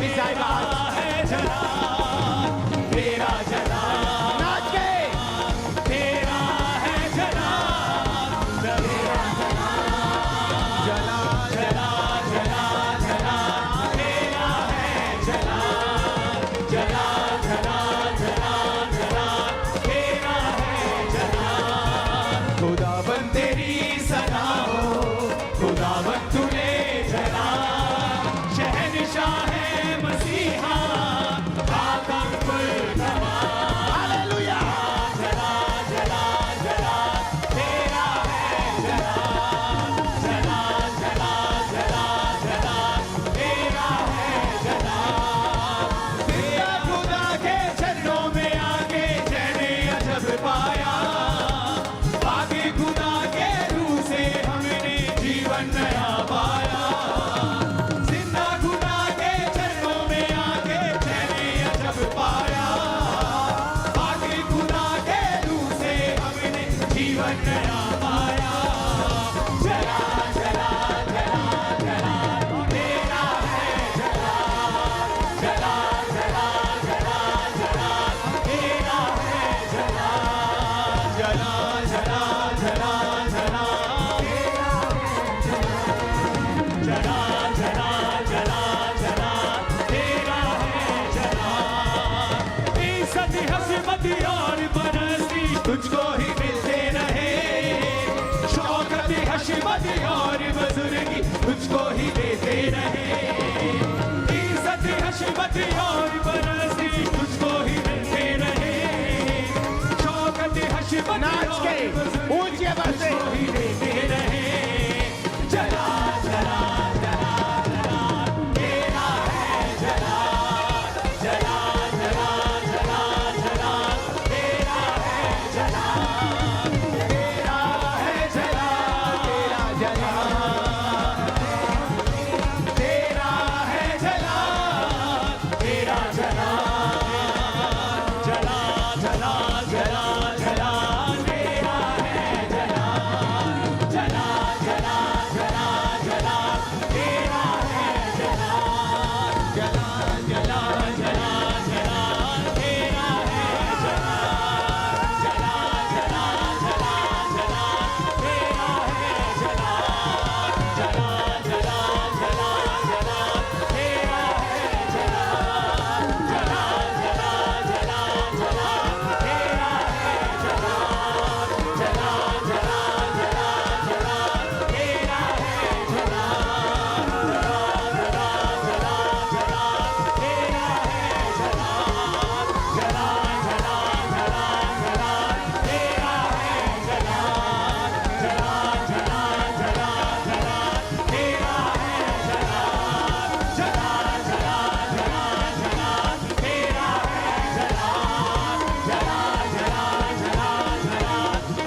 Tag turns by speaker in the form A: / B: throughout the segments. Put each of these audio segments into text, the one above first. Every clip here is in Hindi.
A: वापिस आएगा
B: है जलाल तेरा जलाल
A: नाच के
B: तेरा है जलाल तेरा जलाल जलाल जलाल जलाल तेरा है जलाल जलाल जलाल जलाल जलाल तेरा है जलाल खुदावन तेरी सना हो खुदावन तूने जलाल शहंशाह है मसीहा आदम कुल तमाम
A: हालेलुया
B: जलाल जलाल जलाल तेरा है जलाल जलाल जलाल जलाल जलाल तेरा है जलाल तेरा खुदा के चरणों में आके जैने अजब पाया आगे खुदा के रूह से हमने जीवन नया पाया जिंदा खुदा के चरणों में आके जैने अजब पाया आगे खुदा के रूह से हमने जीवन नया पाया जलाल जलाल जलाल जलाल तेरा है जलाल जलाल जलाल जलाल जलाल तेरा है जलाल जलाल जलाल जलाल जलाल तेरा जलाल जलाल जलाल जलाल तेरा है जलाल इज्जत हस्मत और बनस्ती तुझको ही मिलते रहे शौकत हशमत और बुजुर्गी तुझको ही देते रहे इज्जत हशमत और बनस्ती तुझको ही मिलते रहे शौकत हशमत
A: नाच के ऊंची आवाज से
B: तुझको ही देते रहे जलाल जलाल जलाल जलाल तेरा है जलाल जलाल जलाल जलाल जलाल तेरा है जलाल तेरा है जलाल
A: तेरा जलाल
B: तेरा है जलाल तेरा जलाल जलाल जलाल जलाल जलाल तेरा है जलाल जलाल जलाल जलाल जलाल तेरा है जलाल जलाल जलाल जलाल जलाल तेरा है जलाल जलाल जलाल जलाल जलाल तेरा है जलाल जलाल जलाल जलाल जलाल तेरा है जलाल जलाल जलाल जलाल जलाल तेरा है जलाल जलाल जलाल जलाल जलाल तेरा है जलाल जलाल जलाल जलाल जलाल तेरा है जलाल जलाल जलाल जलाल जलाल तेरा है जलाल जलाल जलाल जलाल जलाल तेरा है जलाल जलाल जलाल जलाल जलाल तेरा है जलाल जलाल जलाल जलाल जलाल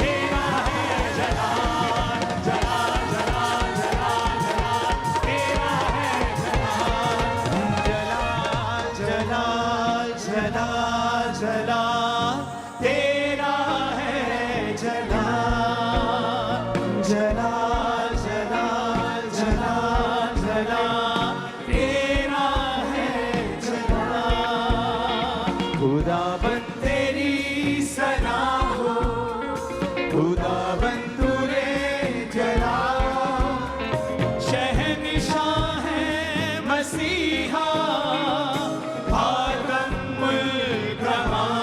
B: तेरा है जलाल जलाल जलाल जलाल जलाल तेरा है जलाल जलाल जलाल जलाल तेरा है जलाल जलाल जलाल जलाल जलाल तेरा है जलाल खुदावन तेरी सना हो खुदावन तूने जलाल शहंशाह है मसीहा आदम मुल्क कमाल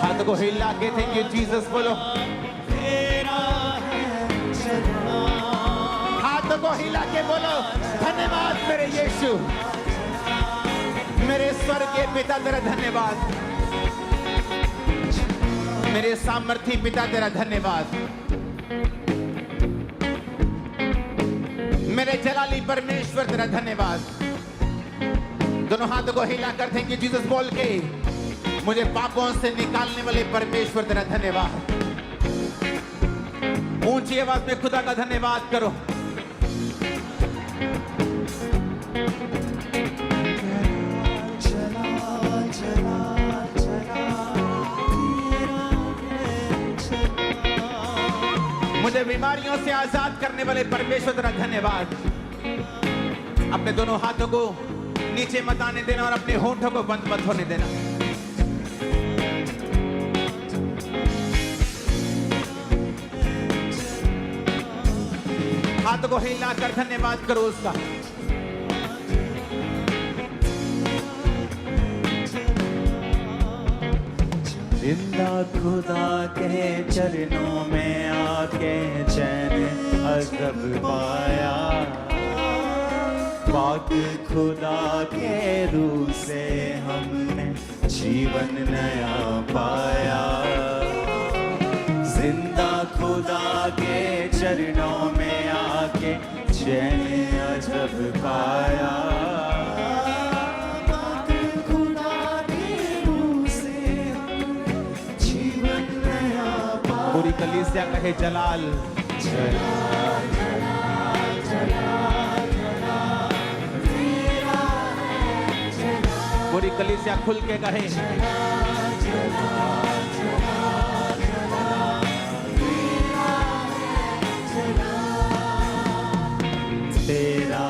A: हाथ को हिला के थैंक यू जीसस बोलो
B: तेरा है जलाल
A: हाथ को हिला के बोलो धन्यवाद मेरे यीशु मेरे स्वर्गीय पिता तेरा धन्यवाद मेरे सामर्थी पिता तेरा धन्यवाद मेरे जलाली परमेश्वर तेरा धन्यवाद दोनों हाथों को हिलाकर थैंक यू जीसस बोल के मुझे पापों से निकालने वाले परमेश्वर तेरा धन्यवाद ऊंची आवाज में खुदा का धन्यवाद करो मुझे बीमारियों से आजाद करने वाले परमेश्वर तेरा धन्यवाद अपने दोनों हाथों को नीचे मत आने देना और अपने होठों को बंद मत होने देना। हाथों को हिलाकर धन्यवाद करो उसका।
B: जिंदा खुदा के चरणों में आके चैन अजब पाया, पाक खुदा के रूह से हमने जीवन नया पाया। जिंदा खुदा के चरणों में आके चैन अजब पाया, पाक खुदा के रूह से हमने जीवन नया पाया।
A: पूरी कलीसिया कहे जलाल
B: जलाल जलाल जलाल जलाल तेरा है जलाल।
A: पूरी कलीसिया खुल के कहे
B: जलाल जलाल जलाल जलाल तेरा है जलाल। तेरा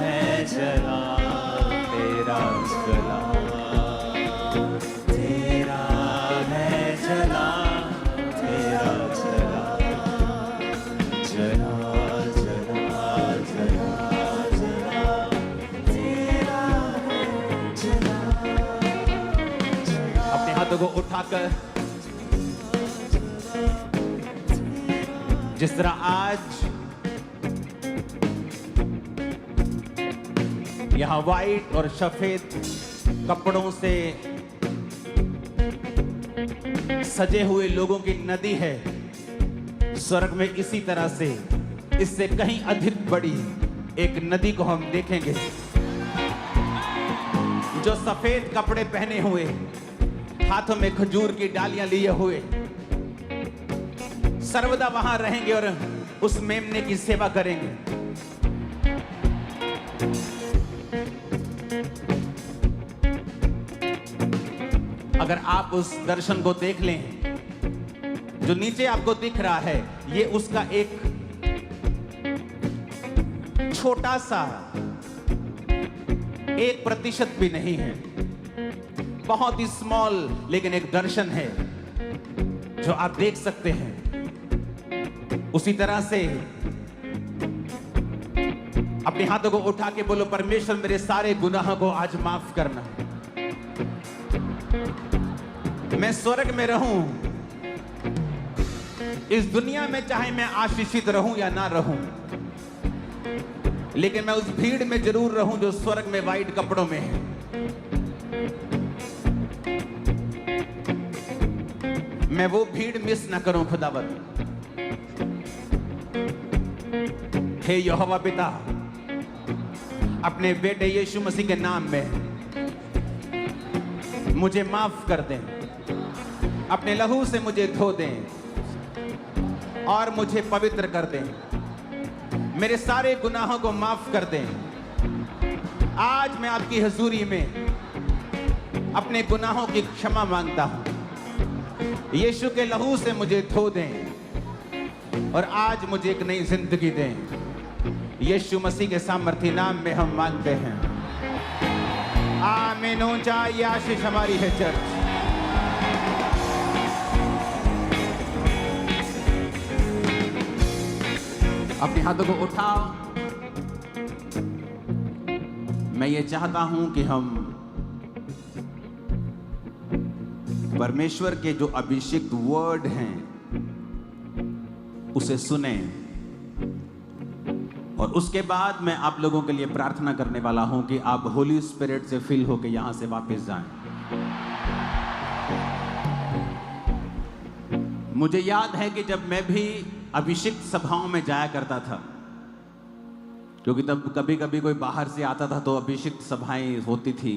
B: है जलाल, तेरा जलाल, तेरा है जलाल, तेरा जलाल, जलाल जलाल जलाल जलाल तेरा है जलाल।
A: अपने हाथों को उठाकर जिस तरह आज यहां वाइट और सफेद कपड़ों से सजे हुए लोगों की नदी है, स्वर्ग में इसी तरह से इससे कहीं अधिक बड़ी एक नदी को हम देखेंगे जो सफेद कपड़े पहने हुए, हाथों में खजूर की डालियां लिए हुए सर्वदा वहां रहेंगे और उस मेमने की सेवा करेंगे। अगर आप उस दर्शन को देख लें जो नीचे आपको दिख रहा है, ये उसका एक छोटा सा 1% भी नहीं है, बहुत ही स्मॉल लेकिन एक दर्शन है जो आप देख सकते हैं। उसी तरह से अपने हाथों को उठा के बोलो, परमेश्वर मेरे सारे गुनाहों को आज माफ करना। मैं स्वर्ग में रहूं, इस दुनिया में चाहे मैं आशीषित रहूं या ना रहूं, लेकिन मैं उस भीड़ में जरूर रहूं जो स्वर्ग में वाइट कपड़ों में है। मैं वो भीड़ मिस ना करूं खुदावंद। हे यहोवा पिता, अपने बेटे यीशु मसीह के नाम में मुझे माफ कर दें, अपने लहू से मुझे धो दें और मुझे पवित्र कर दें, मेरे सारे गुनाहों को माफ कर दें। आज मैं आपकी हजूरी में अपने गुनाहों की क्षमा मांगता हूं। यीशु के लहू से मुझे धो दें और आज मुझे एक नई जिंदगी दें। यीशु मसीह के सामर्थी नाम में हम मांगते हैं, आमीन। ऊंचा ये आशीष हमारी है चर्च। अपने हाथों को उठाओ। मैं ये चाहता हूं कि हम परमेश्वर के जो अभिषिक्त वर्ड हैं उसे सुने और उसके बाद मैं आप लोगों के लिए प्रार्थना करने वाला हूं कि आप होली स्पिरिट से फिल होकर यहां से वापस जाएं। मुझे याद है कि जब मैं भी अभिषिक्त सभाओं में जाया करता था, क्योंकि तब कभी कभी कोई बाहर से आता था तो अभिषिक्त सभाएं होती थी,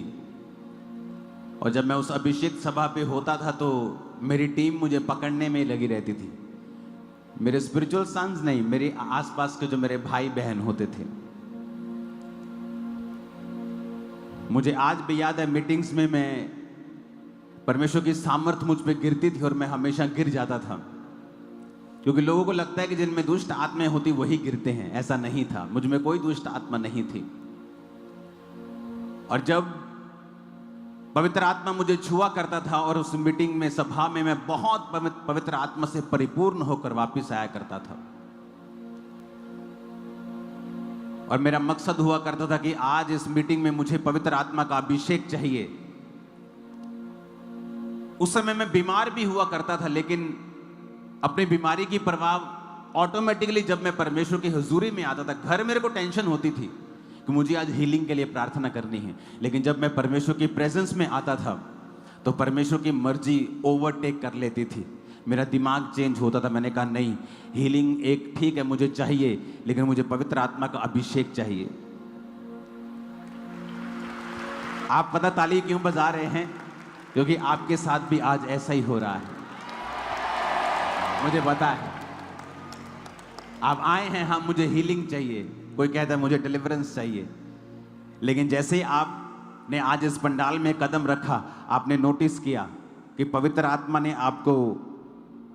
A: और जब मैं उस अभिषेक सभा पे होता था तो मेरी टीम मुझे पकड़ने में लगी रहती थी। मेरे स्पिरिचुअल सन्स नहीं, मेरे आसपास के जो मेरे भाई बहन होते थे। मुझे आज भी याद है मीटिंग्स में मैं परमेश्वर की सामर्थ मुझ पे गिरती थी और मैं हमेशा गिर जाता था, क्योंकि लोगों को लगता है कि जिनमें दुष्ट आत्माएं होती वही गिरते हैं। ऐसा नहीं था, मुझ में कोई दुष्ट आत्मा नहीं थी। और जब पवित्र आत्मा मुझे छुआ करता था और उस मीटिंग में, सभा में, मैं बहुत पवित्र आत्मा से परिपूर्ण होकर वापस आया करता था। और मेरा मकसद हुआ करता था कि आज इस मीटिंग में मुझे पवित्र आत्मा का अभिषेक चाहिए। उस समय मैं बीमार भी हुआ करता था, लेकिन अपनी बीमारी की परवाह ऑटोमेटिकली जब मैं परमेश्वर की हुजूरी में आता था, घर मेरे को टेंशन होती थी कि मुझे आज हीलिंग के लिए प्रार्थना करनी है, लेकिन जब मैं परमेश्वर की प्रेजेंस में आता था तो परमेश्वर की मर्जी ओवरटेक कर लेती थी, मेरा दिमाग चेंज होता था। मैंने कहा नहीं, हीलिंग एक ठीक है मुझे चाहिए, लेकिन मुझे पवित्र आत्मा का अभिषेक चाहिए। आप पता ताली क्यों बजा रहे हैं? क्योंकि आपके साथ भी आज ऐसा ही हो रहा है, मुझे पता है। आप आए हैं, हाँ मुझे हीलिंग चाहिए, कोई कहता है मुझे डिलीवरेंस चाहिए, लेकिन जैसे ही आपने आज इस पंडाल में कदम रखा, आपने नोटिस किया कि पवित्र आत्मा ने आपको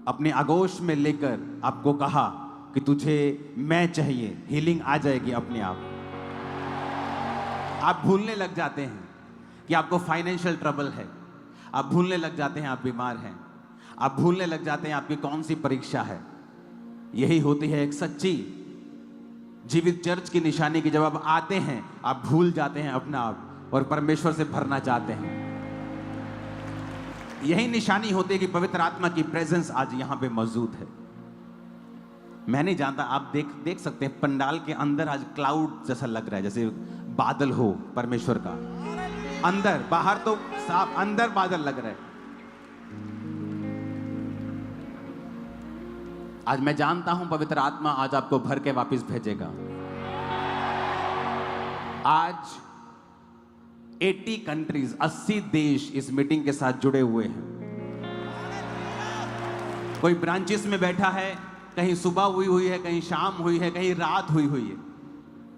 A: अपने आगोश में लेकर आपको कहा कि तुझे मैं चाहिए, हीलिंग आ जाएगी अपने आप। आप भूलने लग जाते हैं कि आपको फाइनेंशियल ट्रबल है, आप भूलने लग जाते हैं आप बीमार हैं, आप भूलने लग जाते हैं आपकी कौन सी परीक्षा है। यही होती है एक सच्ची जीवित चर्च की निशानी की जब आप आते हैं आप भूल जाते हैं अपना आप और परमेश्वर से भरना चाहते हैं। यही निशानी होती है कि पवित्र आत्मा की प्रेजेंस आज यहां पे मौजूद है। मैं नहीं जानता, आप देख सकते हैं पंडाल के अंदर आज क्लाउड जैसा लग रहा है, जैसे बादल हो परमेश्वर का। अंदर, बाहर तो साफ, अंदर बादल लग रहा है। आज मैं जानता हूं पवित्र आत्मा आज आपको भर के वापस भेजेगा। आज 80 कंट्रीज, 80 देश इस मीटिंग के साथ जुड़े हुए हैं। कोई ब्रांचेस में बैठा है, कहीं सुबह हुई है, कहीं शाम हुई है, कहीं रात हुई है,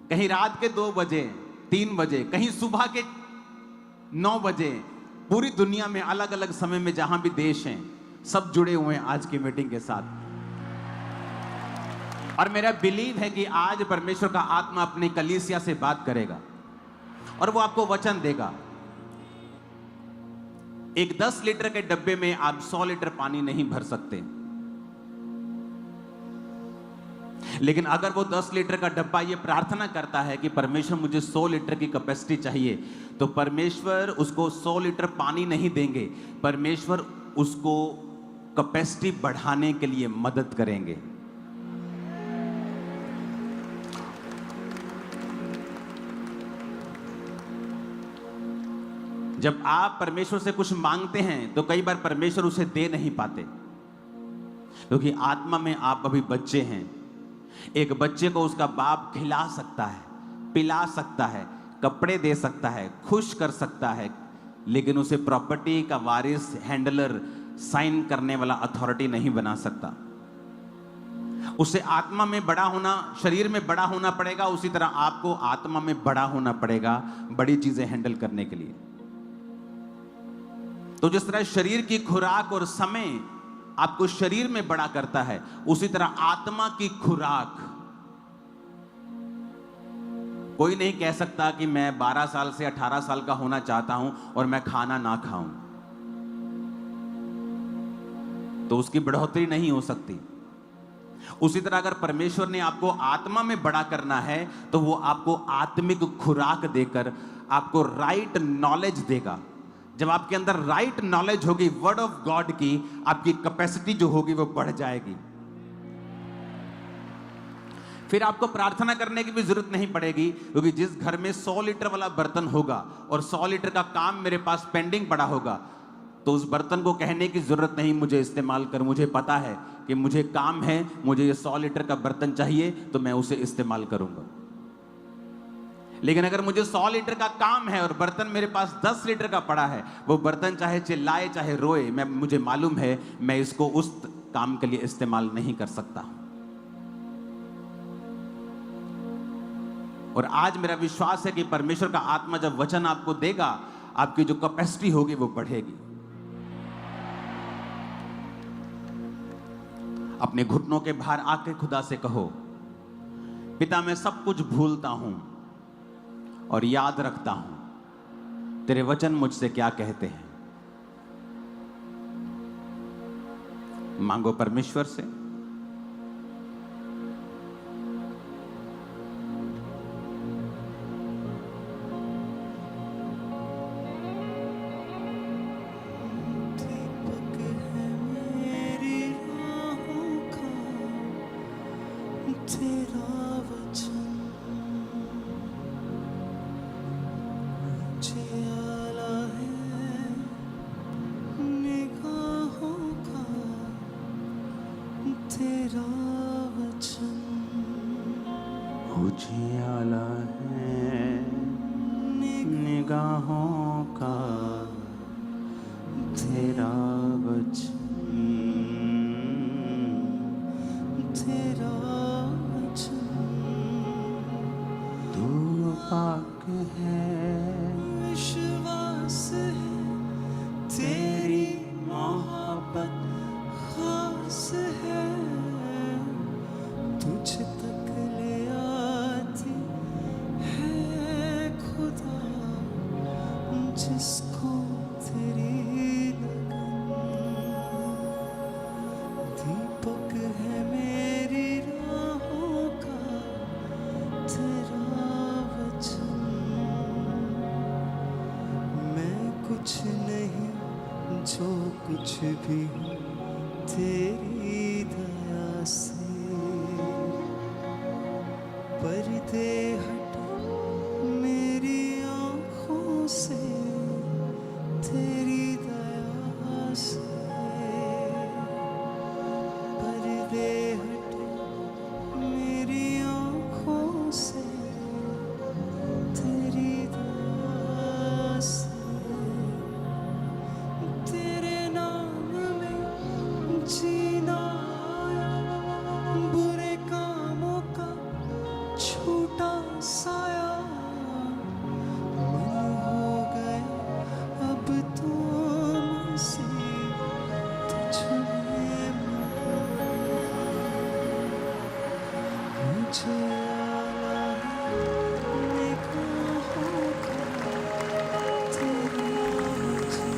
A: कहीं रात के 2 बजे, 3 बजे, कहीं सुबह के 9 बजे। पूरी दुनिया में अलग अलग समय में जहां भी देश हैं, सब जुड़े हुए हैं आज की मीटिंग के साथ। और मेरा बिलीव है कि आज परमेश्वर का आत्मा अपनी कलीसिया से बात करेगा और वो आपको वचन देगा। एक 10 लीटर के डब्बे में आप 100 लीटर पानी नहीं भर सकते, लेकिन अगर वो 10 लीटर का डब्बा ये प्रार्थना करता है कि परमेश्वर मुझे 100 लीटर की कैपेसिटी चाहिए, तो परमेश्वर उसको 100 लीटर पानी नहीं देंगे, परमेश्वर उसको कैपेसिटी बढ़ाने के लिए मदद करेंगे। जब आप परमेश्वर से कुछ मांगते हैं तो कई बार परमेश्वर उसे दे नहीं पाते, क्योंकि आत्मा में आप अभी बच्चे हैं। एक बच्चे को उसका बाप खिला सकता है, पिला सकता है, कपड़े दे सकता है, खुश कर सकता है, लेकिन उसे प्रॉपर्टी का वारिस, हैंडलर, साइन करने वाला अथॉरिटी नहीं बना सकता। उसे आत्मा में बड़ा होना, शरीर में बड़ा होना पड़ेगा, उसी तरह आपको आत्मा में बड़ा होना पड़ेगा बड़ी चीजें हैंडल करने के लिए। तो जिस तरह शरीर की खुराक और समय आपको शरीर में बड़ा करता है, उसी तरह आत्मा की खुराक। कोई नहीं कह सकता कि मैं 12 साल से 18 साल का होना चाहता हूं और मैं खाना ना खाऊं, तो उसकी बढ़ोतरी नहीं हो सकती। उसी तरह अगर परमेश्वर ने आपको आत्मा में बड़ा करना है तो वो आपको आत्मिक खुराक देकर आपको राइट नॉलेज देगा। जब आपके अंदर राइट नॉलेज होगी वर्ड ऑफ गॉड की, आपकी कैपेसिटी जो होगी वो बढ़ जाएगी। फिर आपको प्रार्थना करने की भी जरूरत नहीं पड़ेगी, क्योंकि जिस घर में 100 लीटर वाला बर्तन होगा और 100 लीटर का काम मेरे पास पेंडिंग पड़ा होगा, तो उस बर्तन को कहने की जरूरत नहीं मुझे इस्तेमाल कर। मुझे पता है कि मुझे काम है, मुझे ये 100 लीटर का बर्तन चाहिए, तो मैं उसे इस्तेमाल करूंगा। लेकिन अगर मुझे 100 लीटर का काम है और बर्तन मेरे पास 10 लीटर का पड़ा है, वो बर्तन चाहे चिल्लाए चाहे रोए, मुझे मालूम है मैं इसको उस काम के लिए इस्तेमाल नहीं कर सकता। और आज मेरा विश्वास है कि परमेश्वर का आत्मा जब वचन आपको देगा, आपकी जो कैपेसिटी होगी वो बढ़ेगी। अपने घुटनों के बाहर आके खुदा से कहो, पिता मैं सब कुछ भूलता हूं और याद रखता हूं, तेरे वचन मुझसे क्या कहते हैं। मांगो परमेश्वर से। उजियाला है निगाहों का तेरा वचन, तेरा वचन। तू पाक है, विश्वास है, तेरी मोहब्बत खास है। तुझ तक ले आती है खुदा जिसको तेरी लगन। दीपक है मेरी राहों का तेरा वचन। मैं कुछ नहीं जो कुछ भी हूँ तेरी दया से। पर्दे हटे मेरी आँखों से तेरी दया से। पर्दे हटे मेरी आँखों से तेरी दया से। तेरे नाम में जीना आया, बुरे कामों का छूटा साया। मन हो गया अब तो मसीह तुझ में मुझे आला निगाहों का तेरा वचन।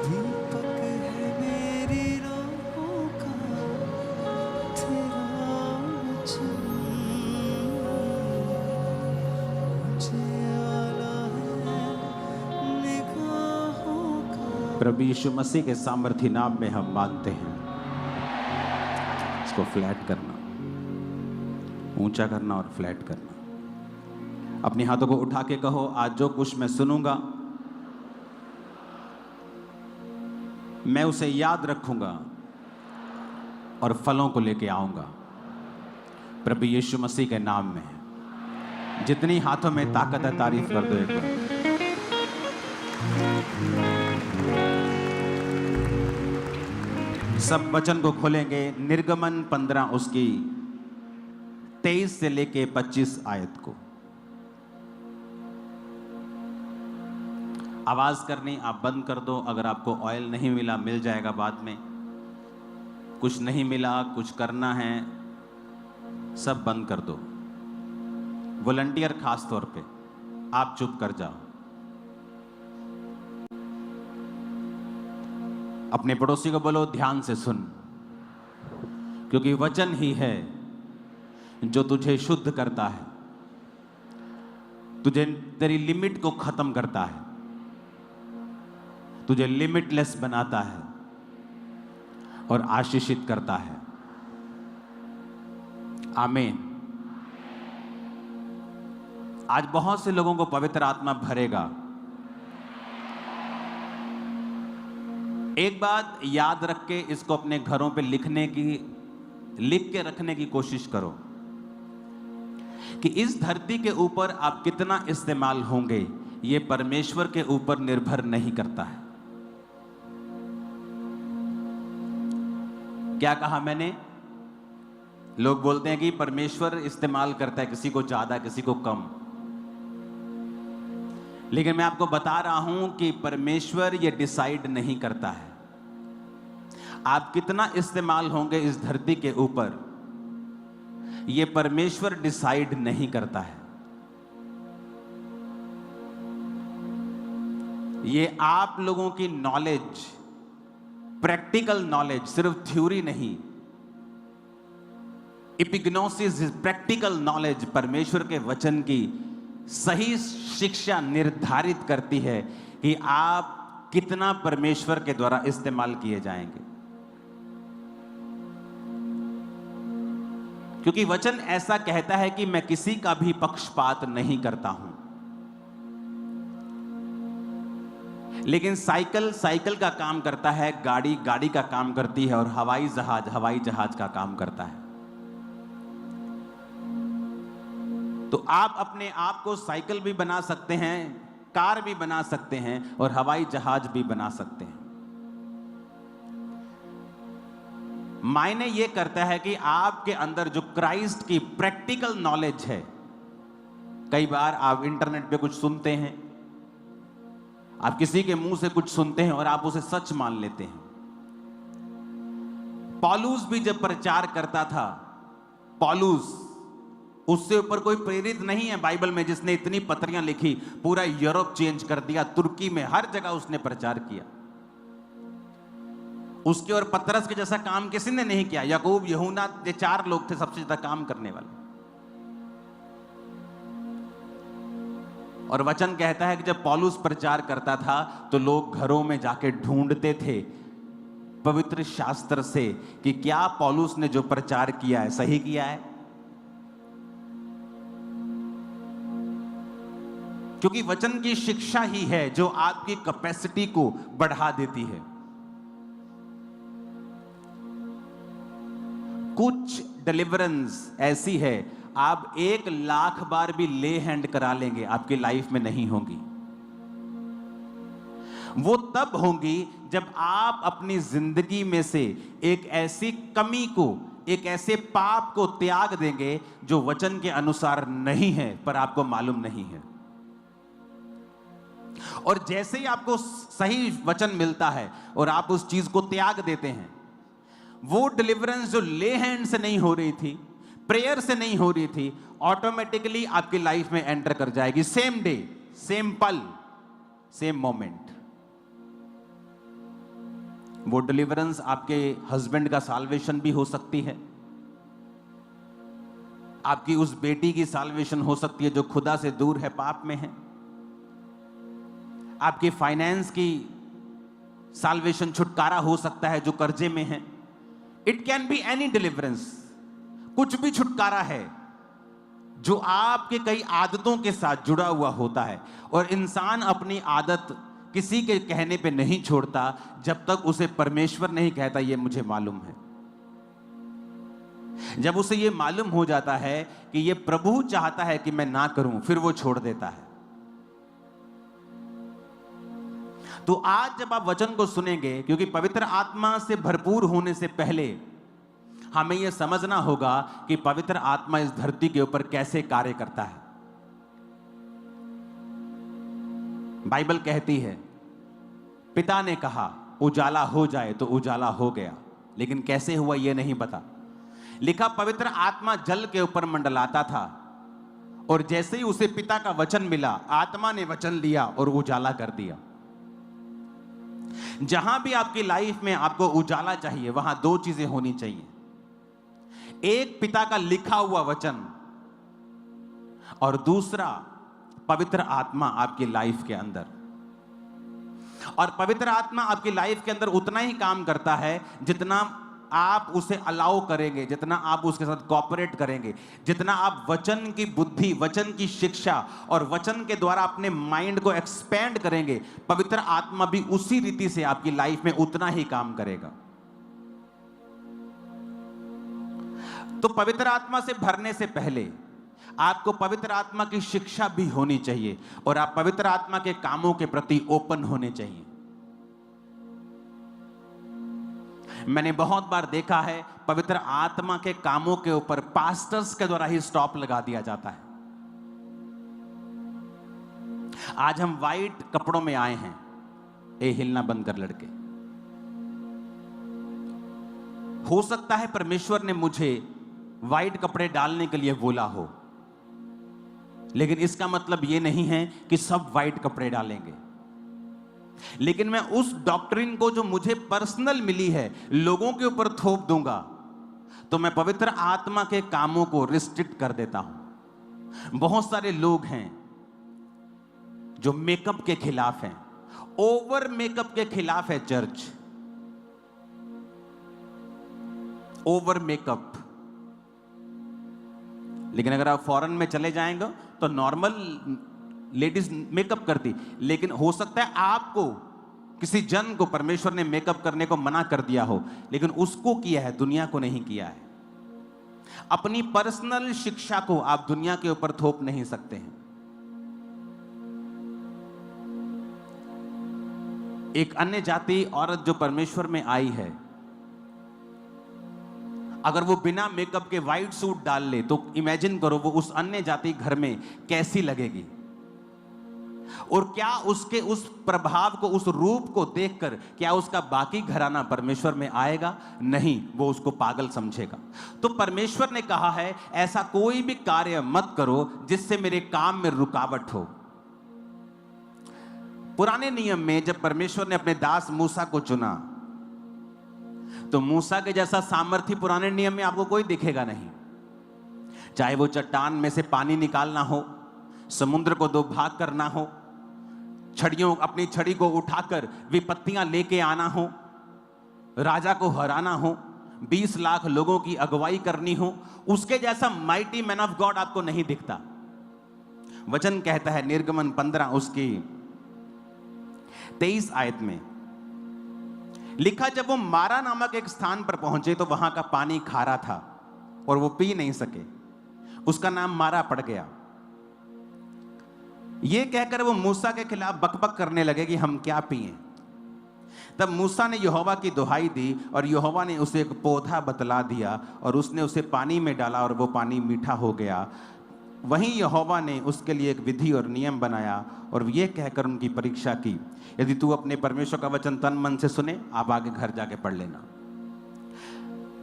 A: दीपक है मेरी राहों का तेरा वचन। मुझे आला है निगाहों का। प्रभु यीशु मसीह के सामर्थी नाम में हम मानते हैं। इसको फ्लैट करना, ऊंचा करना और फ्लैट करना। अपने हाथों को उठा के कहो, आज जो कुछ मैं सुनूंगा मैं उसे याद रखूंगा और फलों को लेके आऊंगा प्रभु यीशु मसीह के नाम में। जितनी हाथों में ताकत है तारीफ कर दो एक बार। सब वचन को खोलेंगे। निर्गमन 15 उसकी 23 से लेके 25 आयत को। आवाज करनी आप बंद कर दो। अगर आपको ऑयल नहीं मिला, मिल जाएगा बाद में। कुछ नहीं मिला, कुछ करना है, सब बंद कर दो। वॉलंटियर खास तौर पे आप चुप कर जाओ। अपने पड़ोसी को बोलो ध्यान से सुन, क्योंकि वचन ही है जो तुझे शुद्ध करता है, तुझे तेरी लिमिट को खत्म करता है, तुझे लिमिटलेस बनाता है और आशीषित करता है। आमीन। आज बहुत से लोगों को पवित्र आत्मा भरेगा। एक बात याद रख के इसको अपने घरों पे लिख के रखने की कोशिश करो कि इस धरती के ऊपर आप कितना इस्तेमाल होंगे, ये परमेश्वर के ऊपर निर्भर नहीं करता है। क्या कहा मैंने? लोग बोलते हैं कि परमेश्वर इस्तेमाल करता है, किसी को ज्यादा किसी को कम। लेकिन मैं आपको बता रहा हूं कि परमेश्वर ये डिसाइड नहीं करता है आप कितना इस्तेमाल होंगे इस धरती के ऊपर। ये परमेश्वर डिसाइड नहीं करता है। ये आप लोगों की नॉलेज, प्रैक्टिकल नॉलेज, सिर्फ थ्योरी नहीं, एपिग्नोसिस, प्रैक्टिकल नॉलेज परमेश्वर के वचन की सही शिक्षा निर्धारित करती है कि आप कितना परमेश्वर के द्वारा इस्तेमाल किए जाएंगे। क्योंकि वचन ऐसा कहता है कि मैं किसी का भी पक्षपात नहीं करता हूं। लेकिन साइकिल साइकिल का काम करता है, गाड़ी गाड़ी का काम करती है, और हवाई जहाज का काम करता है। तो आप अपने आप को साइकिल भी बना सकते हैं, कार भी बना सकते हैं, और हवाई जहाज भी बना सकते हैं। मायने यह करता है कि आपके अंदर जो क्राइस्ट की प्रैक्टिकल नॉलेज है। कई बार आप इंटरनेट पे कुछ सुनते हैं, आप किसी के मुंह से कुछ सुनते हैं और आप उसे सच मान लेते हैं। पौलुस भी जब प्रचार करता था, पौलुस, उससे ऊपर कोई प्रेरित नहीं है बाइबल में जिसने इतनी पत्रियां लिखी, पूरा यूरोप चेंज कर दिया, तुर्की में हर जगह उसने प्रचार किया। उसके और पतरस के जैसा काम किसी ने नहीं किया। याकूब, यूहन्ना, ये 4 लोग थे सबसे ज्यादा काम करने वाले। और वचन कहता है कि जब पौलुस प्रचार करता था तो लोग घरों में जाके ढूंढते थे पवित्र शास्त्र से कि क्या पौलुस ने जो प्रचार किया है सही किया है। क्योंकि वचन की शिक्षा ही है जो आपकी कैपेसिटी को बढ़ा देती है। कुछ डिलीवरेंस ऐसी है, आप 1,00,000 बार भी ले हैंड करा लेंगे, आपकी लाइफ में नहीं होंगी। वो तब होंगी जब आप अपनी जिंदगी में से एक ऐसी कमी को, एक ऐसे पाप को त्याग देंगे जो वचन के अनुसार नहीं है, पर आपको मालूम नहीं है। और जैसे ही आपको सही वचन मिलता है और आप उस चीज को त्याग देते हैं, वो डिलीवरेंस जो ले हैंड से नहीं हो रही थी, प्रेयर से नहीं हो रही थी, ऑटोमेटिकली आपकी लाइफ में एंटर कर जाएगी। सेम डे, सेम पल, सेम मोमेंट। वो डिलीवरेंस आपके हस्बैंड का साल्वेशन भी हो सकती है, आपकी उस बेटी की साल्वेशन हो सकती है जो खुदा से दूर है, पाप में है। आपके फाइनेंस की साल्वेशन, छुटकारा हो सकता है जो कर्जे में है। It can be any deliverance, कुछ भी छुटकारा है जो आपके कई आदतों के साथ जुड़ा हुआ होता है। और इंसान अपनी आदत किसी के कहने पे नहीं छोड़ता जब तक उसे परमेश्वर नहीं कहता ये मुझे मालूम है। जब उसे ये मालूम हो जाता है कि ये प्रभु चाहता है कि मैं ना करूं, फिर वो छोड़ देता है। तो आज जब आप वचन को सुनेंगे, क्योंकि पवित्र आत्मा से भरपूर होने से पहले हमें यह समझना होगा कि पवित्र आत्मा इस धरती के ऊपर कैसे कार्य करता है। बाइबल कहती है, पिता ने कहा उजाला हो जाए तो उजाला हो गया, लेकिन कैसे हुआ यह नहीं पता। लिखा, पवित्र आत्मा जल के ऊपर मंडलाता था, और जैसे ही उसे पिता का वचन मिला, आत्मा ने वचन लिया और उजाला कर दिया। जहां भी आपकी लाइफ में आपको उजाला चाहिए, वहां 2 चीजें होनी चाहिए। एक, पिता का लिखा हुआ वचन, और दूसरा, पवित्र आत्मा आपकी लाइफ के अंदर। और पवित्र आत्मा आपकी लाइफ के अंदर उतना ही काम करता है जितना आप उसे अलाउ करेंगे, जितना आप उसके साथ कोऑपरेट करेंगे, जितना आप वचन की बुद्धि, वचन की शिक्षा और वचन के द्वारा अपने माइंड को एक्सपेंड करेंगे, पवित्र आत्मा भी उसी रीति से आपकी लाइफ में उतना ही काम करेगा। तो पवित्र आत्मा से भरने से पहले आपको पवित्र आत्मा की शिक्षा भी होनी चाहिए, और आप पवित्र आत्मा के कामों के प्रति ओपन होने चाहिए। मैंने बहुत बार देखा है, पवित्र आत्मा के कामों के ऊपर पास्टर्स के द्वारा ही स्टॉप लगा दिया जाता है। आज हम वाइट कपड़ों में आए हैं, ए हिलना बंद कर लड़के। हो सकता है परमेश्वर ने मुझे वाइट कपड़े डालने के लिए बोला हो, लेकिन इसका मतलब यह नहीं है कि सब वाइट कपड़े डालेंगे। लेकिन मैं उस डॉक्ट्रिन को जो मुझे पर्सनल मिली है लोगों के ऊपर थोप दूंगा तो मैं पवित्र आत्मा के कामों को रिस्ट्रिक्ट कर देता हूं। बहुत सारे लोग हैं जो मेकअप के खिलाफ हैं, ओवर मेकअप के खिलाफ है चर्च। Over makeup. लेकिन अगर आप फॉरेन में चले जाएंगे तो नॉर्मल लेडीज मेकअप करती, लेकिन हो सकता है आपको किसी जन को परमेश्वर ने मेकअप करने को मना कर दिया हो, लेकिन उसको किया है, दुनिया को नहीं किया है। अपनी पर्सनल शिक्षा को आप दुनिया के ऊपर थोप नहीं सकते हैं। एक अन्य जाति औरत जो परमेश्वर में आई है, अगर वो बिना मेकअप के व्हाइट सूट डाल ले तो इमेजिन करो वो उस अन्य जाति घर में कैसी लगेगी, और क्या उसके उस प्रभाव को, उस रूप को देखकर क्या उसका बाकी घराना परमेश्वर में आएगा? नहीं, वो उसको पागल समझेगा। तो परमेश्वर ने कहा है ऐसा कोई भी कार्य मत करो जिससे मेरे काम में रुकावट हो। पुराने नियम में जब परमेश्वर ने अपने दास मूसा को चुना तो मूसा के जैसा सामर्थ्य पुराने नियम में आपको कोई दिखेगा नहीं। चाहे वो चट्टान में से पानी निकालना हो, समुद्र को दो भाग करना हो, अपनी छड़ी को उठाकर विपत्तियां लेके आना हो, राजा को हराना हो, 20 लाख लोगों की अगुवाई करनी हो, उसके जैसा माइटी मैन ऑफ गॉड आपको नहीं दिखता। वचन कहता है निर्गमन 15 उसकी 23 आयत में लिखा, जब वो मारा नामक एक स्थान पर पहुंचे तो वहां का पानी खारा था और वो पी नहीं सके, उसका नाम मारा पड़ गया। ये कहकर वो मूसा के खिलाफ बकबक करने लगे कि हम क्या पिएं। तब मूसा ने यहोवा की दुहाई दी और यहोवा ने उसे एक पौधा बतला दिया और उसने उसे पानी में डाला और वो पानी मीठा हो गया। वहीं यहोवा ने उसके लिए एक विधि और नियम बनाया और ये कहकर उनकी परीक्षा की, यदि तू अपने परमेश्वर का वचन तन मन से सुने, आप आगे घर जाके पढ़ लेना।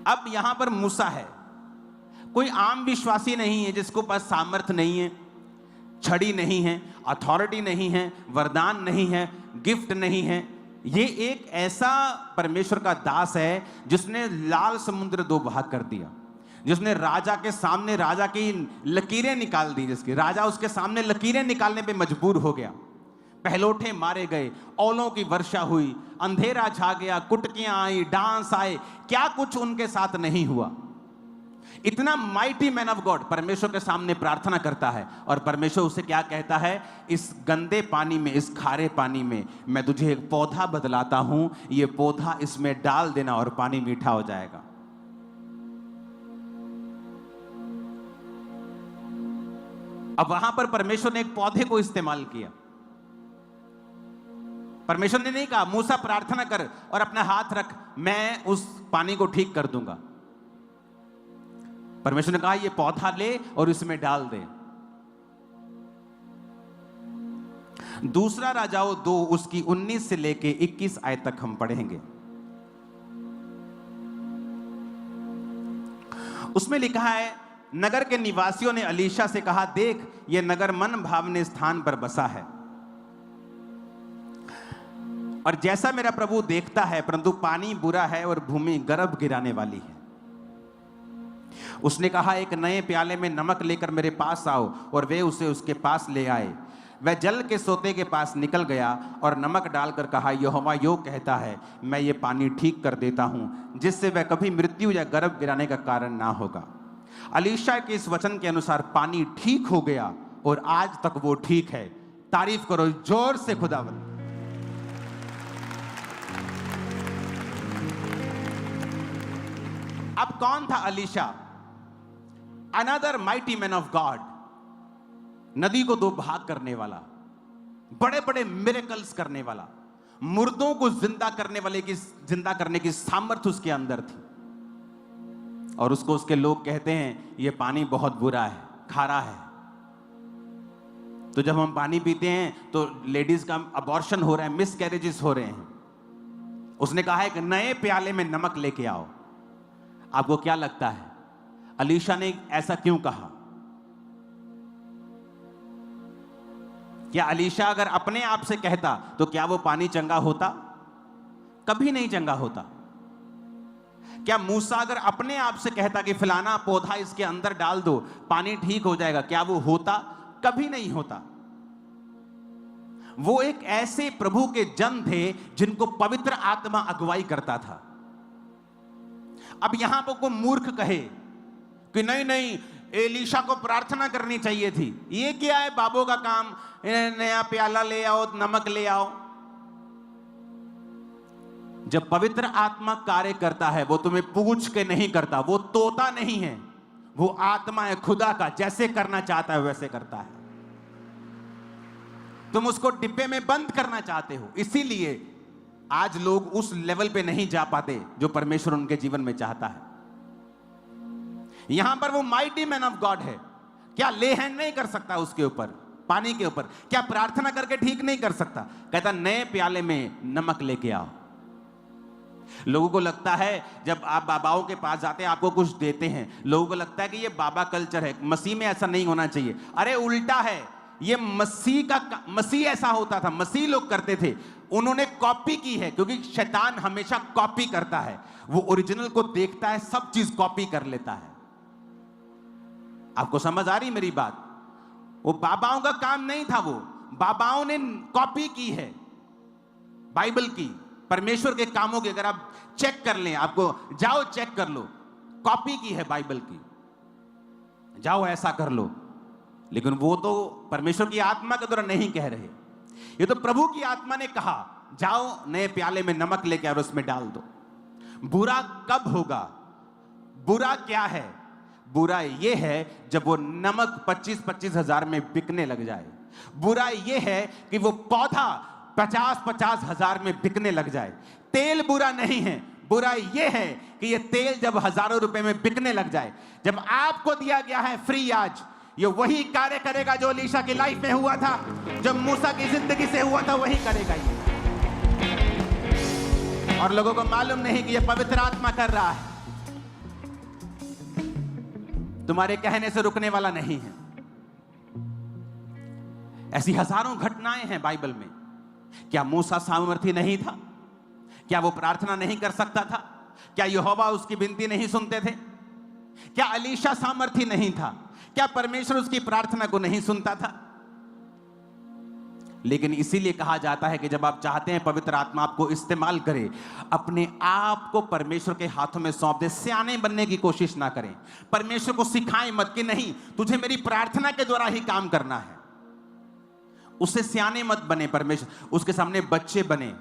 A: अब यहां पर मूसा है, कोई आम विश्वासी नहीं है जिसको पास सामर्थ नहीं है, छड़ी नहीं है, अथॉरिटी नहीं है, वरदान नहीं है, गिफ्ट नहीं है। ये एक ऐसा परमेश्वर का दास है जिसने लाल समुद्र दो भाग कर दिया, जिसने राजा के सामने राजा की लकीरें निकाल दी, जिसकी राजा उसके सामने लकीरें निकालने पे मजबूर हो गया। पहलोठे मारे गए, औलों की वर्षा हुई, अंधेरा छा गया, कुटकियां आई, डांस आए, क्या कुछ उनके साथ नहीं हुआ। इतना माइटी मैन ऑफ गॉड परमेश्वर के सामने प्रार्थना करता है और परमेश्वर उसे क्या कहता है, इस गंदे पानी में, इस खारे पानी में मैं तुझे एक पौधा बदलाता हूं, ये पौधा इसमें डाल देना और पानी मीठा हो जाएगा। अब वहां पर परमेश्वर ने एक पौधे को इस्तेमाल किया। परमेश्वर ने नहीं कहा मूसा प्रार्थना कर और अपना हाथ रख, मैं उस पानी को ठीक कर दूंगा। परमेश्वर ने कहा ये पौधा ले और इसमें डाल दे। दूसरा राजाओं 2 उसकी 19 से लेके 21 आयत तक हम पढ़ेंगे। उसमें लिखा है, नगर के निवासियों ने अलीशा से कहा, देख ये नगर मन भावने स्थान पर बसा है और जैसा मेरा प्रभु देखता है, परंतु पानी बुरा है और भूमि गर्भ गिराने वाली है। उसने कहा, एक नए प्याले में नमक लेकर मेरे पास आओ, और वे उसे उसके पास ले आए। वह जल के सोते के पास निकल गया और नमक डालकर कहा, यहोवा यो कहता है, मैं ये पानी ठीक कर देता हूं, जिससे वह कभी मृत्यु या गर्भ गिराने का कारण ना होगा। अलीशा के इस वचन के अनुसार पानी ठीक हो गया और आज तक वो ठीक है। तारीफ करो जोर से खुदावंद। अब कौन था Alisha? Another mighty man of God, नदी को 2 भाग करने वाला, बड़े बड़े मिरेकल्स करने वाला, मुर्दों को जिंदा करने की सामर्थ्य उसके अंदर थी। और उसको उसके लोग कहते हैं ये पानी बहुत बुरा है, खारा है। तो जब हम पानी पीते हैं तो लेडीज का अबॉर्शन हो रहा है, मिसकैरेजेस हो रहे हैं। उसने कहा एक नए प्याले में नमक लेके आओ। आपको क्या लगता है अलीशा ने ऐसा क्यों कहा? क्या अलीशा अगर अपने आप से कहता तो क्या वो पानी चंगा होता? कभी नहीं चंगा होता। क्या मूसा अगर अपने आप से कहता कि फलाना पौधा इसके अंदर डाल दो, पानी ठीक हो जाएगा, क्या वो होता? कभी नहीं होता। वो एक ऐसे प्रभु के जन थे जिनको पवित्र आत्मा अगुवाई करता था। अब यहां पर कोई मूर्ख कहे कि नहीं नहीं, एलीशा को प्रार्थना करनी चाहिए थी, ये क्या है बाबों का काम, नया प्याला ले आओ, नमक ले आओ। जब पवित्र आत्मा कार्य करता है वो तुम्हें पूछ के नहीं करता, वो तोता नहीं है, वो आत्मा है खुदा का, जैसे करना चाहता है वैसे करता है। तुम उसको डिब्बे में बंद करना चाहते हो, इसीलिए आज लोग उस लेवल पे नहीं जा पाते जो परमेश्वर उनके जीवन में चाहता है। यहां पर वो माइटी मैन ऑफ गॉड है, क्या ले हैंड नहीं कर सकता उसके ऊपर, पानी के ऊपर? क्या प्रार्थना करके ठीक नहीं कर सकता? कहता नए प्याले में नमक लेके आओ। लोगों को लगता है जब आप बाबाओं के पास जाते हैं आपको कुछ देते हैं, लोगों को लगता है कि ये बाबा कल्चर है, मसीह में ऐसा नहीं होना चाहिए। अरे उल्टा है, ये मसीह ऐसा होता था, मसीह लोग करते थे, उन्होंने कॉपी की है, क्योंकि शैतान हमेशा कॉपी करता है, वो ओरिजिनल को देखता है, सब चीज कॉपी कर लेता है। आपको समझ आ रही मेरी बात? वो बाबाओं का काम नहीं था, वो बाबाओं ने कॉपी की है बाइबल की, परमेश्वर के कामों की। अगर आप चेक कर लें, आपको जाओ चेक कर लो, कॉपी की है बाइबल की, जाओ ऐसा कर लो। लेकिन वो तो परमेश्वर की आत्मा के द्वारा नहीं कह रहे, ये तो प्रभु की आत्मा ने कहा जाओ नए प्याले में नमक लेके और उसमें डाल दो। बुरा कब होगा? बुरा क्या है? बुरा ये है जब वो नमक 25-25 हजार में बिकने लग जाए। बुरा ये है कि वो पौधा 50-50 हजार में बिकने लग जाए। तेल बुरा नहीं है, बुरा ये है कि ये तेल जब हजारों रुपए में बिकने लग जाए। जब आपको दिया गया है फ्री, आज ये वही कार्य करेगा जो एलीशा की लाइफ में हुआ था, जब मूसा की जिंदगी से हुआ था, वही करेगा ये। और लोगों को मालूम नहीं कि ये पवित्र आत्मा कर रहा है, तुम्हारे कहने से रुकने वाला नहीं है। ऐसी हजारों घटनाएं हैं बाइबल में। क्या मूसा सामर्थी नहीं था? क्या वो प्रार्थना नहीं कर सकता था? क्या यहोवा उसकी विनती नहीं सुनते थे? क्या एलीशा सामर्थी नहीं था? क्या परमेश्वर उसकी प्रार्थना को नहीं सुनता था? लेकिन इसीलिए कहा जाता है कि जब आप चाहते हैं पवित्र आत्मा आपको इस्तेमाल करे, अपने आप को परमेश्वर के हाथों में सौंप दे। सियाने बनने की कोशिश ना करें, परमेश्वर को सिखाएं मत कि नहीं तुझे मेरी प्रार्थना के द्वारा ही काम करना है। उससे सियाने मत बने, परमेश्वर उसके सामने बच्चे बने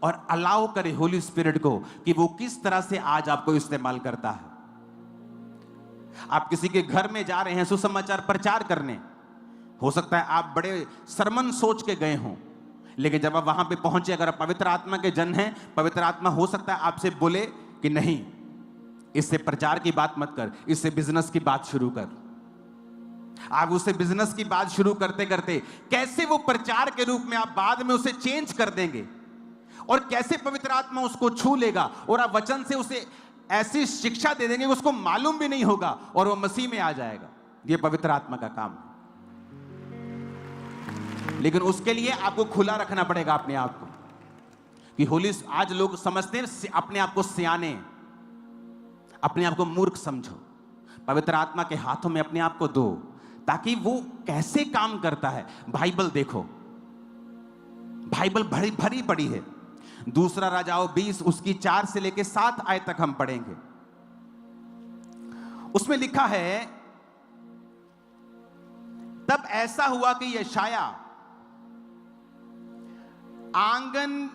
A: और अलाउ करे होली स्पिरिट को कि वो किस तरह से आज आपको इस्तेमाल करता है। आप किसी के घर में जा रहे हैं सुसमाचार प्रचार करने, हो सकता है आप बड़े सरमन सोच के गए हों, लेकिन जब आप वहां पे पहुंचे, अगर आप पवित्र आत्मा के जन हैं, पवित्र आत्मा हो सकता है आपसे बोले कि नहीं, इससे प्रचार की बात मत कर, इससे बिजनेस की बात शुरू कर। आप उससे बिजनेस की बात शुरू करते करते कैसे वो प्रचार के रूप में आप बाद में उसे चेंज कर देंगे, और कैसे पवित्र आत्मा उसको छू लेगा और आप वचन से उसे ऐसी शिक्षा दे देंगे कि उसको मालूम भी नहीं होगा और वो मसीह में आ जाएगा। ये पवित्र आत्मा का काम है। लेकिन उसके लिए आपको खुला रखना पड़ेगा अपने आप को कि होली, आज लोग समझते हैं अपने आप को सियाने, अपने आप को मूर्ख समझो। पवित्र आत्मा के हाथों में अपने आप को दो ताकि वो कैसे काम करता है। बाइबल देखो, बाइबल भरी भरी पड़ी है। दूसरा राजाओं 20 उसकी 4 से लेकर 7 आयत तक हम पढ़ेंगे। उसमें लिखा है, तब ऐसा हुआ कि यशाया आंगन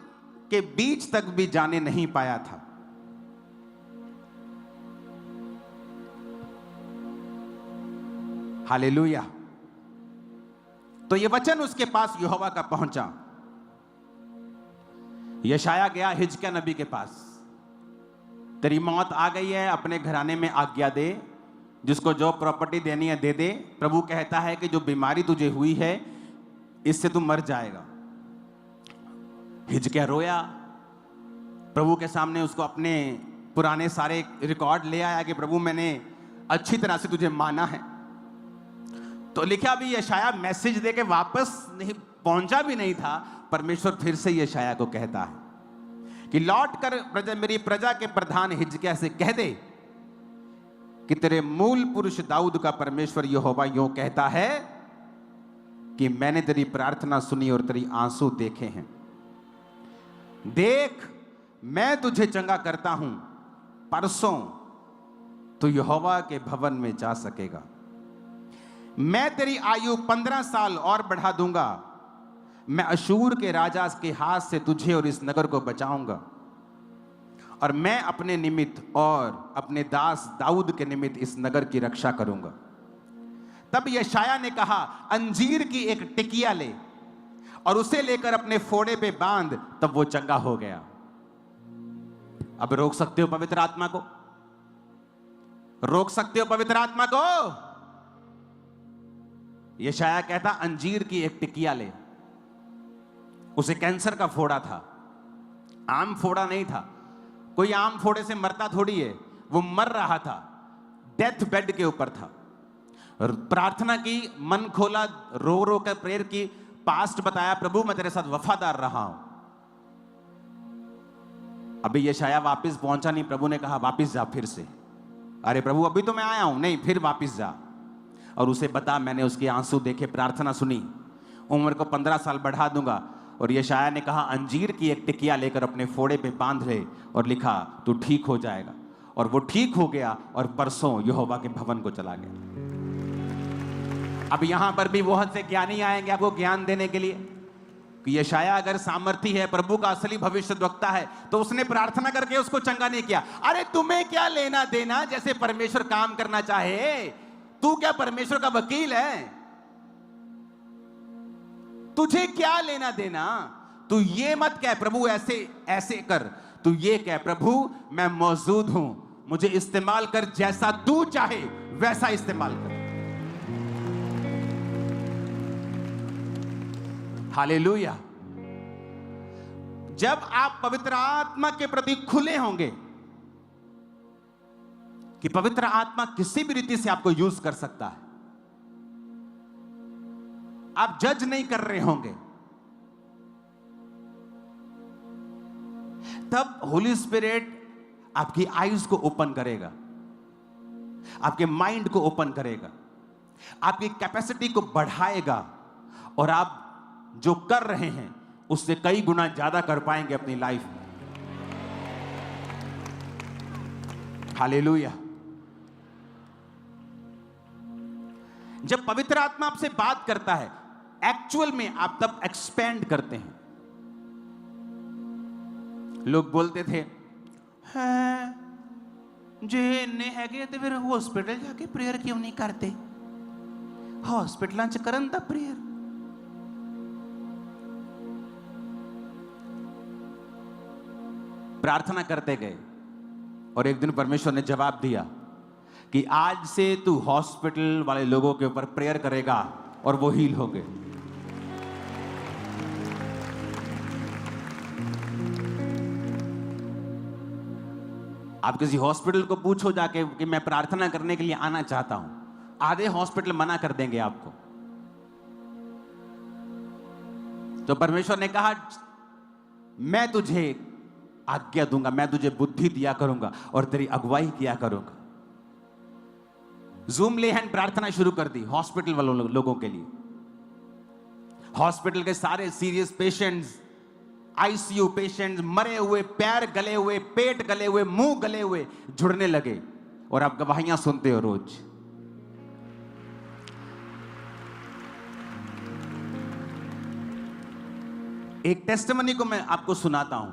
A: के बीच तक भी जाने नहीं पाया था। हालेलुया। तो यह वचन उसके पास यहोवा का पहुंचा। यशाया गया हिजकिय्याह नबी के पास, तेरी मौत आ गई है, अपने घराने में आज्ञा दे, जिसको जो प्रॉपर्टी देनी है दे दे। प्रभु कहता है कि जो बीमारी तुझे हुई है इससे तू मर जाएगा। हिजकिय्याह रोया, प्रभु के सामने उसको अपने पुराने सारे रिकॉर्ड ले आया कि प्रभु मैंने अच्छी तरह से तुझे माना है, तो लिखा भी यशाया मैसेज देके वापस नहीं पहुंचा भी नहीं था, परमेश्वर फिर से यशाया को कहता है कि लौट कर मेरी प्रजा के प्रधान हिजकिय्याह से कह दे कि तेरे मूल पुरुष दाऊद का परमेश्वर यहोवा यूं कहता है कि मैंने तेरी प्रार्थना सुनी और तेरी आंसू देखे हैं। देख, मैं तुझे चंगा करता हूं, परसों तू यहोवा के भवन में जा सकेगा। मैं तेरी आयु 15 साल और बढ़ा दूंगा। मैं अशूर के राजा के हाथ से तुझे और इस नगर को बचाऊंगा, और मैं अपने निमित्त और अपने दास दाऊद के निमित्त इस नगर की रक्षा करूंगा। तब यशाया ने कहा, अंजीर की एक टिकिया ले और उसे लेकर अपने फोड़े पे बांध, तब वो चंगा हो गया। अब रोक सकते हो पवित्र आत्मा को? रोक सकते हो पवित्र आत्मा को? यशाया कहता, अंजीर की एक टिकिया ले। उसे कैंसर का फोड़ा था, आम फोड़ा नहीं था। कोई आम फोड़े से मरता थोड़ी है, वो मर रहा था, डेथ बेड के ऊपर था। प्रार्थना की, मन खोला, रो रो कर प्रेयर की, पास्ट बताया, प्रभु मैं तेरे साथ वफादार रहा हूं। अभी यशाया वापस पहुंचा नहीं, प्रभु ने कहा वापस जा फिर से। अरे प्रभु अभी तो मैं आया हूं। नहीं, फिर वापस जा और उसे बता मैंने उसके आंसू देखे, प्रार्थना सुनी, उम्र को 15 साल बढ़ा दूंगा। और यशाया ने कहा, अंजीर की एक टिकिया लेकर अपने फोड़े पे बांध ले, और लिखा तू ठीक हो जाएगा। और वो ठीक हो गया और परसों यहोवा के भवन को चला गया। अब यहां पर भी बहुत से ज्ञानी आएंगे आपको ज्ञान देने के लिए कि यशाया अगर सामर्थी है, प्रभु का असली भविष्यद्वक्ता है, तो उसने प्रार्थना करके उसको चंगा नहीं किया। अरे तुम्हें क्या लेना देना जैसे परमेश्वर काम करना चाहे? तू क्या परमेश्वर का वकील है? तुझे क्या लेना देना? तू ये मत कह प्रभु ऐसे ऐसे कर, तू ये कह प्रभु मैं मौजूद हूं, मुझे इस्तेमाल कर, जैसा तू चाहे वैसा इस्तेमाल कर। हालेलुया। जब आप पवित्र आत्मा के प्रति खुले होंगे कि पवित्र आत्मा किसी भी रीति से आपको यूज कर सकता है, आप जज नहीं कर रहे होंगे, तब होली स्पिरिट आपकी आईज को ओपन करेगा, आपके माइंड को ओपन करेगा, आपकी कैपेसिटी को बढ़ाएगा, और आप जो कर रहे हैं उससे कई गुना ज्यादा कर पाएंगे अपनी लाइफ में। हालेलुया। जब पवित्र आत्मा आपसे बात करता है, एक्चुअल में आप तब एक्सपेंड करते हैं। लोग बोलते थे जे इन्ने हैगे ते फिर हॉस्पिटल जाके प्रेयर क्यों नहीं करते? हॉस्पिटलों च करन दा प्रेयर। प्रार्थना करते गए और एक दिन परमेश्वर ने जवाब दिया कि आज से तू हॉस्पिटल वाले लोगों के ऊपर प्रेयर करेगा और वो हील हो गए। आप किसी हॉस्पिटल को पूछो जाके कि मैं प्रार्थना करने के लिए आना चाहता हूं, आधे हॉस्पिटल मना कर देंगे आपको। तो परमेश्वर ने कहा मैं तुझे आज्ञा दूंगा, मैं तुझे बुद्धि दिया करूंगा और तेरी अगुवाई किया करूंगा। जूम ले हैंड प्रार्थना शुरू कर दी हॉस्पिटल वालों लोगों के लिए। हॉस्पिटल के सारे सीरियस पेशेंट्स, आईसीयू पेशेंट्स, मरे हुए, पैर गले हुए, पेट गले हुए, मुंह गले हुए जुड़ने लगे, और आप गवाहियां सुनते हो रोज। एक टेस्टिमनी को मैं आपको सुनाता हूं,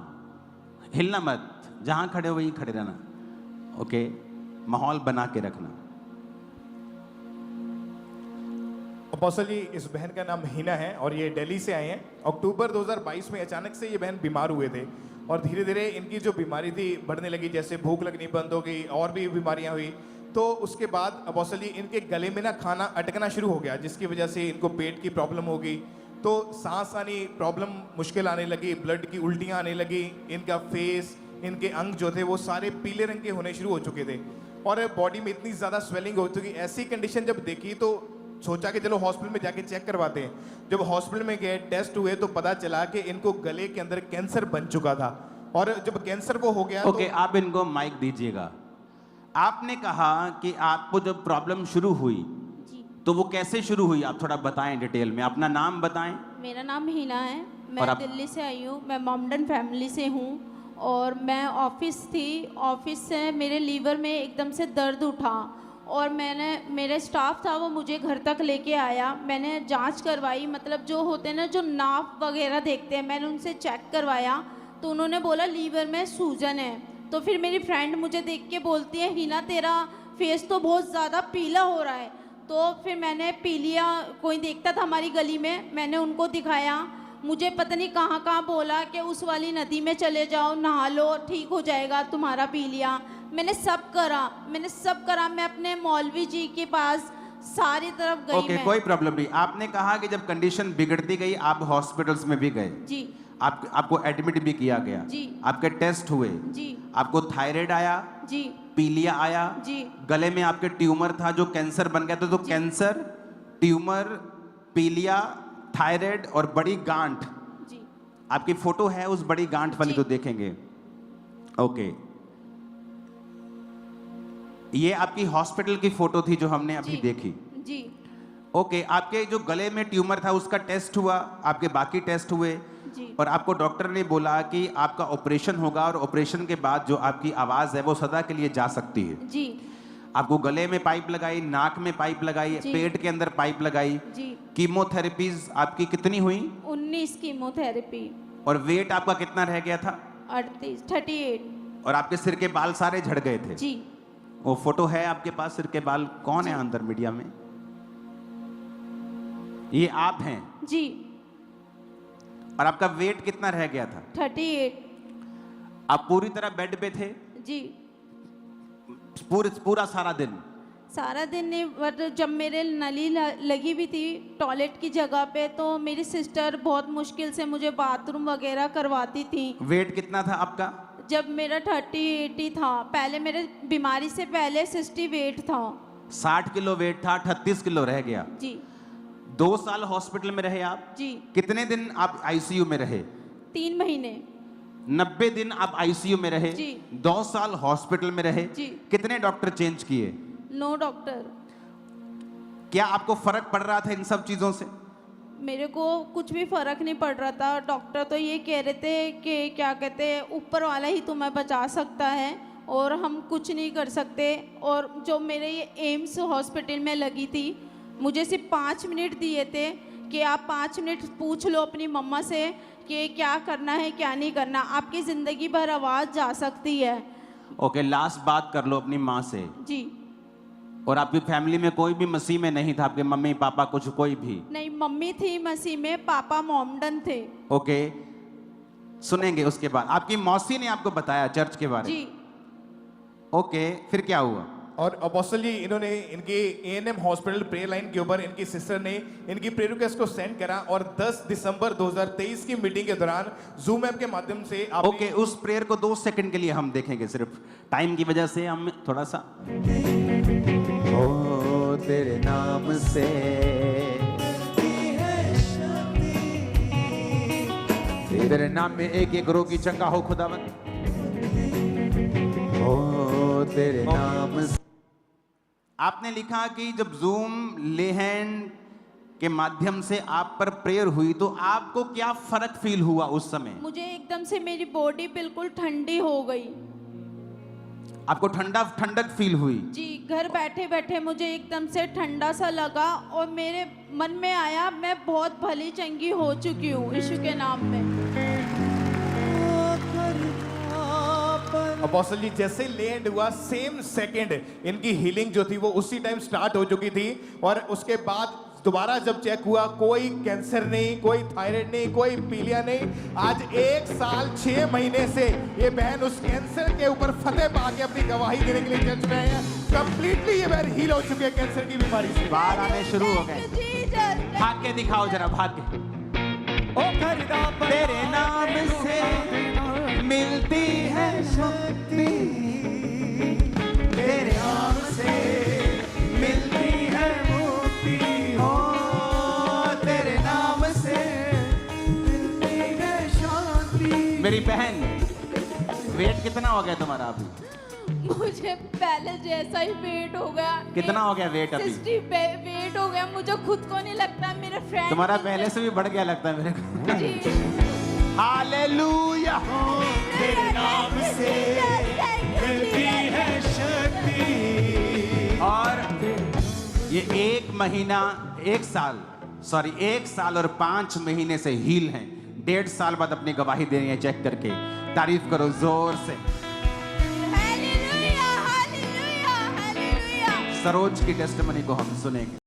A: हिलना मत, जहां खड़े हो वहीं खड़े रहना, ओके? माहौल बना के रखना।
C: अपोस्टल जी, इस बहन का नाम हिना है और ये दिल्ली से आए हैं। अक्टूबर 2022 में अचानक से ये बहन बीमार हुए थे और धीरे धीरे इनकी जो बीमारी थी बढ़ने लगी, जैसे भूख लगनी बंद हो गई और भी बीमारियां हुई। तो उसके बाद अपोस्टल जी इनके गले में ना खाना अटकना शुरू हो गया, जिसकी वजह से इनको पेट की प्रॉब्लम हो गई, तो सांस आनी प्रॉब्लम मुश्किल आने लगी, ब्लड की उल्टियाँ आने लगी, इनका फेस, इनके अंग जो थे वो सारे पीले रंग के होने शुरू हो चुके थे और बॉडी में इतनी ज़्यादा स्वेलिंग हो चुकी। ऐसी कंडीशन जब देखी तो सोचा कि चलो हॉस्पिटल में जाके चेक करवाते हैं। जब हॉस्पिटल में गए, टेस्ट हुए, तो पता चला कि इनको गले के अंदर कैंसर बन चुका था। और जब कैंसर को हो गया
A: ओके, आप इनको माइक दीजिएगा। आपने कहा कि आपको जब प्रॉब्लम शुरू हुई
D: जी,
A: तो वो कैसे शुरू हुई, आप थोड़ा बताएं डिटेल में। अपना नाम बताएं।
D: मेरा नाम हिना है।
A: और
D: मैं
A: आप?
D: दिल्ली से आई हूँ। मैं मॉमडन फैमिली से हूँ और मैं ऑफिस थी। ऑफिस से मेरे लीवर में एकदम से दर्द उठा और मेरे स्टाफ था वो मुझे घर तक लेके आया। मैंने जांच करवाई, मतलब जो होते हैं ना, जो नाप वगैरह देखते हैं, मैंने उनसे चेक करवाया तो उन्होंने बोला लीवर में सूजन है। तो फिर मेरी फ्रेंड मुझे देख के बोलती है, हिना तेरा फेस तो बहुत ज़्यादा पीला हो रहा है। तो फिर मैंने पी लिया। कोई देखता था हमारी गली में, मैंने उनको दिखाया। मुझे पता नहीं कहाँ कहाँ बोला कि उस वाली नदी में चले जाओ, नहा लो, ठीक हो जाएगा तुम्हारा पी लिया। मैंने सब करा। मैं अपने मौलवी जी के पास सारी तरफ गई।
A: ओके,
D: मैं
A: कोई प्रॉब्लम नहीं। आपने कहा कि जब कंडीशन बिगड़ती गई आप हॉस्पिटल्स में भी गए,
D: जी
A: आपको एडमिट भी किया गया,
D: जी
A: आपके टेस्ट हुए,
D: जी
A: आपको थायराइड आया,
D: जी
A: पीलिया आया,
D: जी
A: गले में आपके ट्यूमर था जो कैंसर बन गया था। तो कैंसर, ट्यूमर, पीलिया, थायराइड और बड़ी गांठ,
D: जी
A: आपकी फोटो है उस बड़ी गांठ वाली
D: जी।
A: तो देखेंगे। ओके, ये आपकी हॉस्पिटल की फोटो थी जो हमने अभी
D: जी
A: देखी।
D: जी
A: ओके, आपके जो गले में ट्यूमर था उसका टेस्ट हुआ, आपके बाकी टेस्ट हुए
D: जी
A: और आपको डॉक्टर ने बोला कि आपका ऑपरेशन होगा और ऑपरेशन के बाद जो आपकी आवाज़ है वो सदा के लिए जा सकती है।
D: जी
A: आपको गले में पाइप लगाई, नाक में पाइप लगाई,
D: जी।
A: पेट के अंदर पाइप लगाई।
D: जी
A: कीमोथेरेपीज आपकी कितनी हुई
D: 19 कीमोथेरेपी,
A: और वेट आपका कितना रह गया था?
D: 38।
A: और आपके सिर के बाल सारे झड़ गए थे।
D: जी
A: वो फोटो है आपके पास सिर के बाल? कौन है अंदर मीडिया में? ये आप हैं।
D: जी
A: और आपका वेट कितना रह गया था?
D: 38।
A: आप पूरी तरह बेड पे थे
D: जी
A: पूरा सारा दिन?
D: सारा दिन नहीं, बट जब मेरे नली लगी भी थी टॉयलेट की जगह पे, तो मेरी सिस्टर बहुत मुश्किल से मुझे बाथरूम वगैरह करवाती थी।
A: वेट कितना था आपका?
D: जब मेरा 30-80 था, पहले मेरे बीमारी से पहले 60 वेट था।
A: 60 किलो वेट था, 38 किलो रह गया।
D: जी
A: 2 साल हॉस्पिटल में रहे आप?
D: जी
A: कितने दिन आप आईसीयू में रहे?
D: 3 महीने।
A: 90 दिन आप आईसीयू में रहे।
D: जी।
A: 2 साल हॉस्पिटल में रहे।
D: जी।
A: कितने डॉक्टर चेंज किए?
D: No doctor.
A: क्या आपको फर्क पड़ रहा था इन सब चीजों से?
D: मेरे को कुछ भी फर्क नहीं पड़ रहा था। डॉक्टर तो ये कह रहे थे कि क्या कहते हैं, ऊपर वाला ही तुम्हें बचा सकता है और हम कुछ नहीं कर सकते। और जो मेरे ये एम्स हॉस्पिटल में लगी थी, मुझे सिर्फ 5 मिनट दिए थे कि आप 5 मिनट पूछ लो अपनी मम्मा से कि क्या करना है क्या नहीं करना, आपकी ज़िंदगी भर आवाज़ जा सकती है।
A: ओके, लास्ट बात कर लो अपनी माँ से।
D: जी
A: और आपकी फैमिली में कोई भी मसीह में नहीं था? आपके मम्मी पापा कुछ कोई भी?
D: नहीं, मम्मी थी मसीह में, पापा मोमडन थे।
A: ओके, सुनेंगे उसके बाद। आपकी मौसी ने आपको बताया चर्च के बारे में?
D: जी
A: ओके, फिर क्या हुआ?
C: और अपोस्टल जी, इन्होंने इनके एएनएम हॉस्पिटल प्रेयर लाइन के ऊपर इनकी सिस्टर ने इनकी प्रेयर रिक्वेस्ट को सेंड करा और 10 दिसंबर 2023 की मीटिंग के दौरान जूम ऐप के माध्यम से आप
A: ओके, उस प्रेयर को 2 सेकंड के लिए हम देखेंगे, सिर्फ टाइम की वजह से हम थोड़ा सा।
B: ओ तेरे नाम से
A: तेरे नाम में एक एक रोगी चंगा हो खुदावन।
B: ओ तेरे नाम से
A: आपने लिखा कि जब जूम लेहैंड के माध्यम से आप पर प्रेयर हुई तो आपको क्या फर्क फील हुआ उस समय?
D: मुझे एकदम से मेरी बॉडी बिल्कुल ठंडी हो गई।
A: आपको ठंडक फील हुई?
D: जी, घर बैठे बैठे मुझे एकदम से ठंडा सा लगा और मेरे मन में आया मैं बहुत भली चंगी हो चुकी हूँ यीशु के नाम में।
C: अपोस्टल जी जैसे लैंड हुआ सेम सेकंड इनकी हीलिंग जो थी वो उसी टाइम स्टार्ट हो चुकी थी। और उसके बाद दोबारा जब चेक हुआ, कोई कैंसर नहीं, कोई थायराइड नहीं, कोई पीलिया नहीं। आज 1 साल 6 महीने से ये बहन उस कैंसर के ऊपर फतेह पा के अपनी गवाही देने के लिए चल रहे हैं। कंप्लीटली ये बहन हील हो चुके हैं कैंसर की बीमारी से।
A: बाहर आने शुरू हो गए।
D: जीसस,
A: भाग के दिखाओ जरा, भाग के।
B: ओ खरीदा
A: तेरे नाम से मिलती है शक्ति, तेरे नाम से मिलती है मुक्ति। मेरी बहन, वेट कितना हो गया तुम्हारा अभी?
D: मुझे पहले जैसा ही वेट हो गया।
A: कितना हो गया वेट अभी?
D: 60 वेट हो गया। मुझे खुद को नहीं लगता, मेरे फ्रेंड
A: तुम्हारा पहले से भी बढ़ गया लगता है मेरे को।
D: जी।
A: हालेलुया।
B: तेरे नाम से मिलती है शक्ति।
A: और ये 1 महीना 1 साल और 5 महीने से हील हैं। 1.5 साल बाद अपनी गवाही दे रही है। चेक करके तारीफ करो जोर से।
D: Hallelujah, hallelujah, hallelujah.
A: सरोज की टेस्टिमनी को हम सुनेंगे।